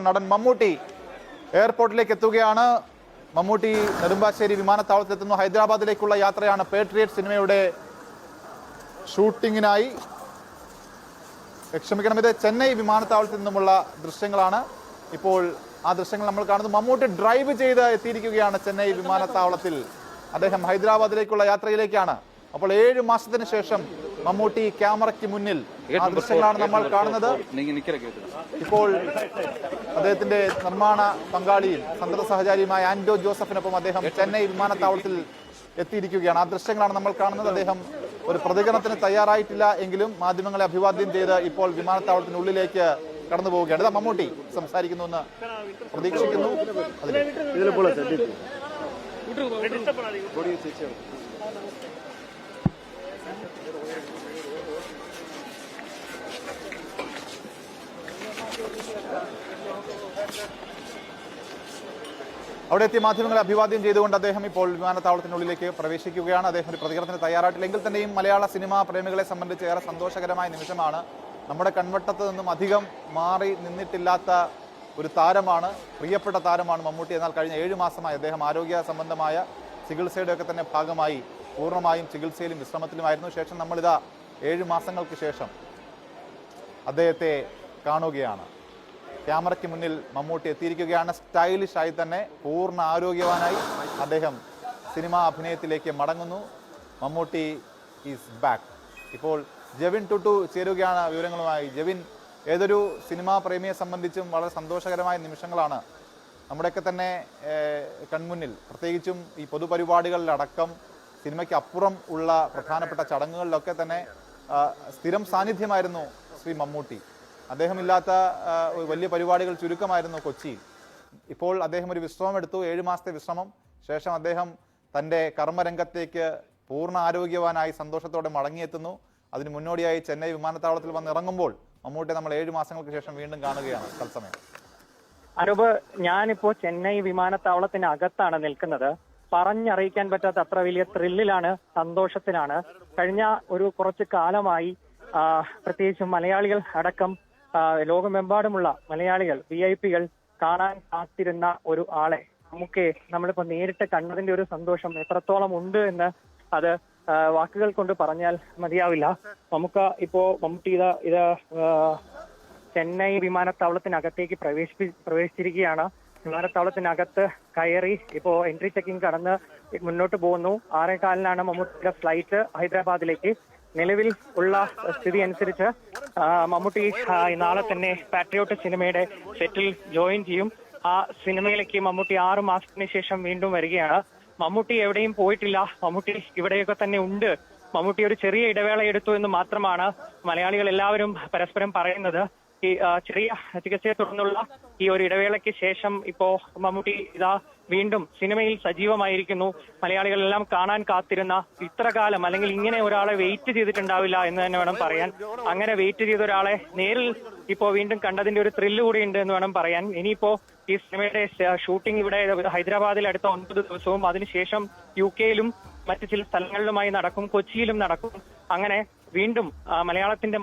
നടൻ മമ്മൂട്ടി എയർപോർട്ടിലേക്ക് എത്തുകയാണ്. മമ്മൂട്ടി നെടുമ്പാശ്ശേരി വിമാനത്താവളത്തിലെത്തുന്നു. ഹൈദരാബാദിലേക്കുള്ള യാത്രയാണ്. പേട്രിയറ്റ് സിനിമയുടെ ഷൂട്ടിങ്ങിനായി ക്ഷമിക്കണം, ഇത് ചെന്നൈ വിമാനത്താവളത്തിൽ നിന്നുമുള്ള ദൃശ്യങ്ങളാണ്. ഇപ്പോൾ ആ ദൃശ്യങ്ങൾ നമ്മൾ കാണുന്നത്. മമ്മൂട്ടി ഡ്രൈവ് ചെയ്ത് എത്തിയിരിക്കുകയാണ് ചെന്നൈ വിമാനത്താവളത്തിൽ. അദ്ദേഹം ഹൈദരാബാദിലേക്കുള്ള യാത്രയിലേക്കാണ്. അപ്പോൾ 7 മാസത്തിന് ശേഷം മമ്മൂട്ടി ക്യാമറയ്ക്ക് മുന്നിൽ ആ ദൃശ്യങ്ങളാണ് നമ്മൾ കാണുന്നത്. ഇപ്പോൾ അദ്ദേഹത്തിന്റെ നിർമ്മാണ പങ്കാളിയും സന്തത സഹചാരിയുമായ ആൻഡോ ജോസഫിനൊപ്പം അദ്ദേഹം ചെന്നൈ വിമാനത്താവളത്തിൽ എത്തിയിരിക്കുകയാണ്. ആ ദൃശ്യങ്ങളാണ് നമ്മൾ കാണുന്നത്. അദ്ദേഹം ഒരു പ്രതികരണത്തിന് തയ്യാറായിട്ടില്ല എങ്കിലും മാധ്യമങ്ങളെ അഭിവാദ്യം ചെയ്ത് ഇപ്പോൾ വിമാനത്താവളത്തിനുള്ളിലേക്ക് കടന്നു പോവുകയാണ്. ഇതാ മമ്മൂട്ടി സംസാരിക്കുന്നു എന്ന് പ്രതീക്ഷിക്കുന്നു. അവിടെ എത്തിയ മാധ്യമങ്ങളെ അഭിവാദ്യം ചെയ്തുകൊണ്ട് അദ്ദേഹം ഇപ്പോൾ വിമാനത്താവളത്തിനുള്ളിലേക്ക് പ്രവേശിക്കുകയാണ്. അദ്ദേഹം ഒരു പ്രതികരണത്തിന് തയ്യാറായിട്ടില്ലെങ്കിൽ തന്നെയും മലയാള സിനിമാ പ്രേമികളെ സംബന്ധിച്ച് ഏറെ സന്തോഷകരമായ നിമിഷമാണ്. നമ്മുടെ കൺവട്ടത്ത് നിന്നും അധികം മാറി നിന്നിട്ടില്ലാത്ത ഒരു താരമാണ്, പ്രിയപ്പെട്ട താരമാണ് മമ്മൂട്ടി. എന്നാൽ കഴിഞ്ഞ 7 മാസമായി അദ്ദേഹം ആരോഗ്യ സംബന്ധമായ ചികിത്സയുടെ ഒക്കെ തന്നെ ഭാഗമായി പൂർണ്ണമായും ചികിത്സയിലും വിശ്രമത്തിലുമായിരുന്നു. ശേഷം നമ്മളിതാ 7 മാസങ്ങൾക്ക് ശേഷം അദ്ദേഹത്തെ കാണുകയാണ്. ക്യാമറയ്ക്ക് മുന്നിൽ മമ്മൂട്ടി എത്തിയിരിക്കുകയാണ്. സ്റ്റൈലിഷായി തന്നെ പൂർണ്ണ ആരോഗ്യവാനായി അദ്ദേഹം സിനിമാ അഭിനയത്തിലേക്ക് മടങ്ങുന്നു. Mammootty is back. ഇപ്പോൾ ജെവിൻ ടുട്ടു ചേരുകയാണ് വിവരങ്ങളുമായി. ജെവിൻ, ഏതൊരു സിനിമാ പ്രേമിയെ സംബന്ധിച്ചും വളരെ സന്തോഷകരമായ നിമിഷങ്ങളാണ് നമ്മുടെയൊക്കെ തന്നെ കൺമുന്നിൽ. പ്രത്യേകിച്ചും ഈ പൊതുപരിപാടികളിലടക്കം സിനിമയ്ക്ക് അപ്പുറം ഉള്ള പ്രധാനപ്പെട്ട ചടങ്ങുകളിലൊക്കെ തന്നെ സ്ഥിരം സാന്നിധ്യമായിരുന്നു ശ്രീ മമ്മൂട്ടി. അദ്ദേഹമില്ലാത്ത വലിയ പരിപാടികൾ ചുരുക്കമായിരുന്നു കൊച്ചിയിൽ. ഇപ്പോൾ അദ്ദേഹം ഒരു വിശ്രമം എടുത്തു, 7 മാസത്തെ വിശ്രമം. ശേഷം അദ്ദേഹം തൻ്റെ കർമ്മരംഗത്തേക്ക് പൂർണ്ണ ആരോഗ്യവാനായി സന്തോഷത്തോടെ മടങ്ങിയെത്തുന്നു. അതിന് മുന്നോടിയായി ചെന്നൈ വിമാനത്താവളത്തിൽ വന്നിറങ്ങുമ്പോൾ മമ്മൂട്ടി നമ്മൾ 7 മാസങ്ങൾക്ക് ശേഷം വീണ്ടും കാണുകയാണ് തത്സമയം. അനൂപ്, ഞാനിപ്പോ ചെന്നൈ വിമാനത്താവളത്തിനകത്താണ് നിൽക്കുന്നത്. പറഞ്ഞറിയിക്കാൻ പറ്റാത്ത അത്ര വലിയ ത്രില്ലിലാണ്, സന്തോഷത്തിലാണ്. കഴിഞ്ഞ കുറച്ചു കാലമായി പ്രത്യേകിച്ചും മലയാളികൾ അടക്കം ലോകമെമ്പാടുമുള്ള മലയാളികൾ VIP-കൾ കാണാൻ കാത്തിരുന്ന ഒരു ആളെ നമ്മളിപ്പോ നേരിട്ട് കണ്ടതിന്റെ ഒരു സന്തോഷം എത്രത്തോളം ഉണ്ട് എന്ന് അത് വാക്കുകൾ കൊണ്ട് പറഞ്ഞാൽ മതിയാവില്ല. മമ്മൂട്ടി ഇത് ചെന്നൈ വിമാനത്താവളത്തിനകത്തേക്ക് പ്രവേശിച്ചിരിക്കുകയാണ്. വിമാനത്താവളത്തിനകത്ത് കയറി ഇപ്പോ എൻട്രി ചെക്കിംഗ് കടന്ന് മുന്നോട്ട് പോകുന്നു. 6:15 മമ്മൂട്ടിയുടെ ഫ്ലൈറ്റ് ഹൈദരാബാദിലേക്ക്. നിലവിൽ ഉള്ള സ്ഥിതി അനുസരിച്ച് മമ്മൂട്ടി നാളെ തന്നെ പാട്രിയോട്ട് സിനിമയുടെ സെറ്റിൽ ജോയിൻ ചെയ്യും. ആ സിനിമയിലേക്ക് മമ്മൂട്ടി 6 മാസത്തിന് ശേഷം വീണ്ടും വരികയാണ്. മമ്മൂട്ടി എവിടെയും പോയിട്ടില്ല, മമ്മൂട്ടി ഇവിടെയൊക്കെ തന്നെ ഉണ്ട്. മമ്മൂട്ടി ഒരു ചെറിയ ഇടവേള എടുത്തു എന്ന് മാത്രമാണ് മലയാളികൾ എല്ലാവരും പരസ്പരം പറയുന്നത്. ഈ ചെറിയ ചികിത്സയെ തുടർന്നുള്ള ഈ ഒരു ഇടവേളയ്ക്ക് ശേഷം ഇപ്പോ മമ്മൂട്ടി വീണ്ടും സിനിമയിൽ സജീവമായിരിക്കുന്നു. മലയാളികളെല്ലാം കാണാൻ കാത്തിരുന്ന, ഇത്ര കാലം അല്ലെങ്കിൽ ഇങ്ങനെ ഒരാളെ വെയിറ്റ് ചെയ്തിട്ടുണ്ടാവില്ല എന്ന് തന്നെ വേണം പറയാൻ. അങ്ങനെ വെയിറ്റ് ചെയ്ത ഒരാളെ നേരിൽ ഇപ്പോ വീണ്ടും കണ്ടതിന്റെ ഒരു ത്രില്ല് കൂടി ഉണ്ട് എന്ന് വേണം പറയാൻ. ഇനിയിപ്പോ ഈ സിനിമയുടെ ഷൂട്ടിംഗ് ഇവിടെ ഹൈദരാബാദിൽ അടുത്ത 9 ദിവസവും അതിനുശേഷം UK-യിലും മറ്റു ചില സ്ഥലങ്ങളിലുമായി നടക്കും, കൊച്ചിയിലും നടക്കും. അങ്ങനെ വീണ്ടും മലയാളത്തിന്റെ